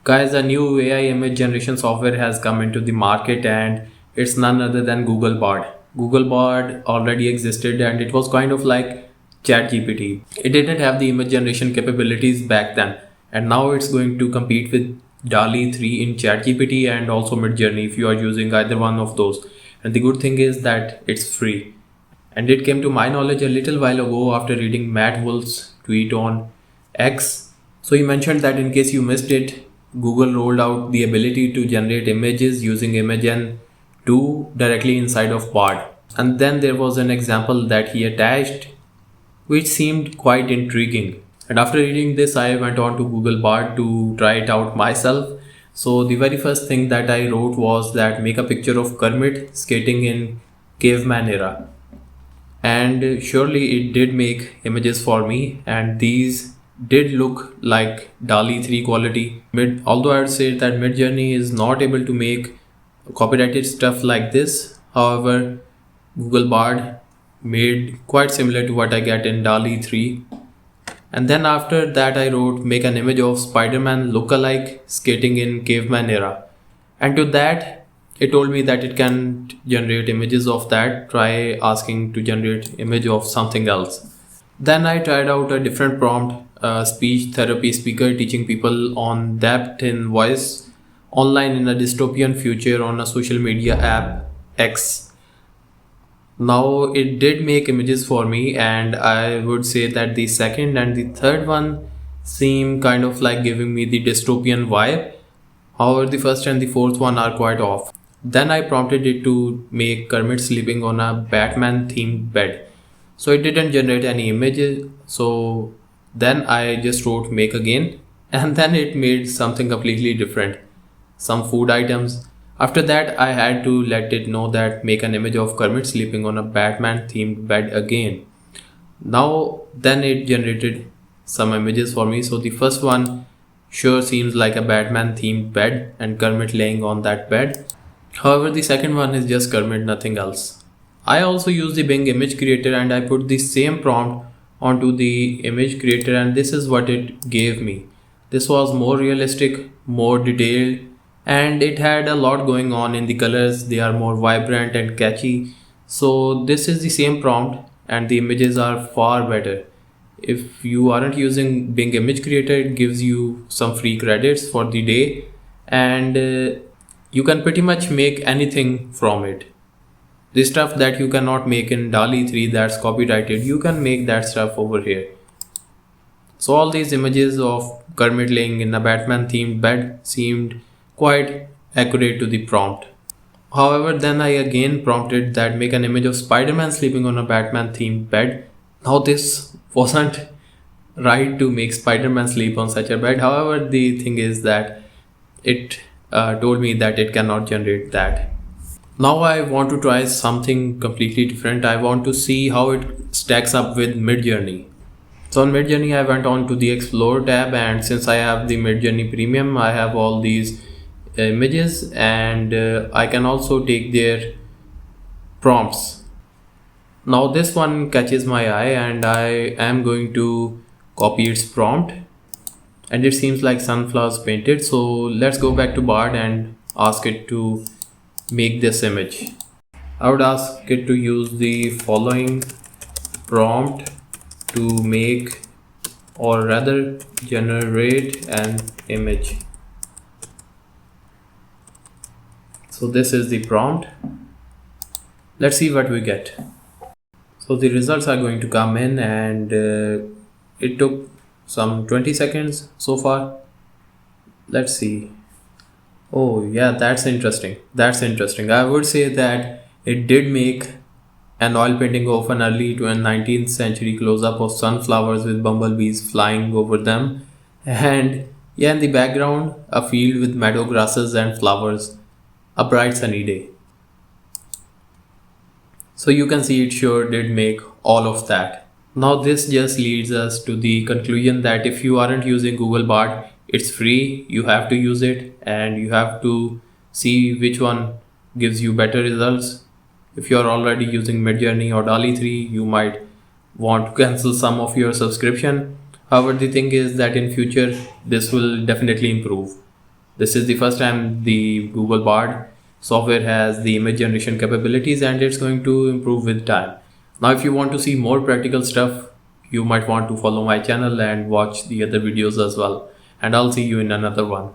Guys, a new AI image generation software has come into the market and it's none other than Google Bard. Google Bard already existed and it was kind of like ChatGPT. It didn't have the image generation capabilities back then, and now it's going to compete with DALLE 3 in ChatGPT and also Midjourney if you are using either one of those. And the good thing is that it's free. And it came to my knowledge a little while ago after reading Matt Wolf's tweet on X. So he mentioned that in case you missed it, Google rolled out the ability to generate images using Imagen 2 directly inside of Bard. And then there was an example that he attached which seemed quite intriguing. And after reading this, I went on to Google Bard to try it out myself. So the very first thing that I wrote was that make a picture of Kermit skating in caveman era. And surely it did make images for me, and these did look like DALL-E 3 quality. Although I would say that Midjourney is not able to make copyrighted stuff like this, however, Google Bard made quite similar to what I get in DALL-E 3. And then after that I wrote make an image of Spider-Man look-alike skating in caveman era. And to that it told me that it can generate images of that. Try asking to generate image of something else. Then I tried out a different prompt, a speech therapy speaker teaching people on depth in voice online in a dystopian future on a social media app X. Now it did make images for me, and I would say that the second and the third one seem kind of like giving me the dystopian vibe. However, the first and the fourth one are quite off. Then I prompted it to make Kermit sleeping on a Batman themed bed. So it didn't generate any images. So then I just wrote make again, and then it made something completely different. Some food items. After that I had to let it know that make an image of Kermit sleeping on a Batman themed bed again. Now then it generated some images for me. So the first one sure seems like a Batman themed bed and Kermit laying on that bed. However, the second one is just Kermit, nothing else. I also use the Bing image creator and I put the same prompt onto the image creator, and this is what it gave me. This was more realistic, more detailed, and it had a lot going on in the colors. They are more vibrant and catchy. So this is the same prompt and the images are far better. If you aren't using Bing image creator, it gives you some free credits for the day, and you can pretty much make anything from it. The stuff that you cannot make in DALL-E 3 that's copyrighted, you can make that stuff over here. So all these images of Kermit laying in a Batman themed bed seemed quite accurate to the prompt. However, then I again prompted that make an image of Spider-Man sleeping on a Batman themed bed. Now this wasn't right to make Spider-Man sleep on such a bed. However, the thing is that it told me that it cannot generate that. Now I want to try something completely different. I want to see how it stacks up with Midjourney. So on Midjourney I went on to the Explore tab, and since I have the Midjourney Premium, I have all these images, and I can also take their prompts. Now this one catches my eye and I am going to copy its prompt, and it seems like sunflowers painted. So let's go back to Bard and ask it to make this image. I would ask it to use the following prompt to make, or rather generate an image. So this is the prompt. Let's see what we get. So the results are going to come in, and it took some 20 seconds so far. Let's see. Oh yeah, that's interesting. I would say that it did make an oil painting of an early 19th century close-up of sunflowers with bumblebees flying over them, and yeah, in the background a field with meadow grasses and flowers, a bright sunny day. So you can see it sure did make all of that. Now this just leads us to the conclusion that if you aren't using Google Bard, it's free, you have to use it, and you have to see which one gives you better results. If you are already using Midjourney or DALL-E 3, you might want to cancel some of your subscription. However, the thing is that in future this will definitely improve. This is the first time the Google Bard software has the image generation capabilities, and it's going to improve with time. Now, if you want to see more practical stuff, you might want to follow my channel and watch the other videos as well. And I'll see you in another one.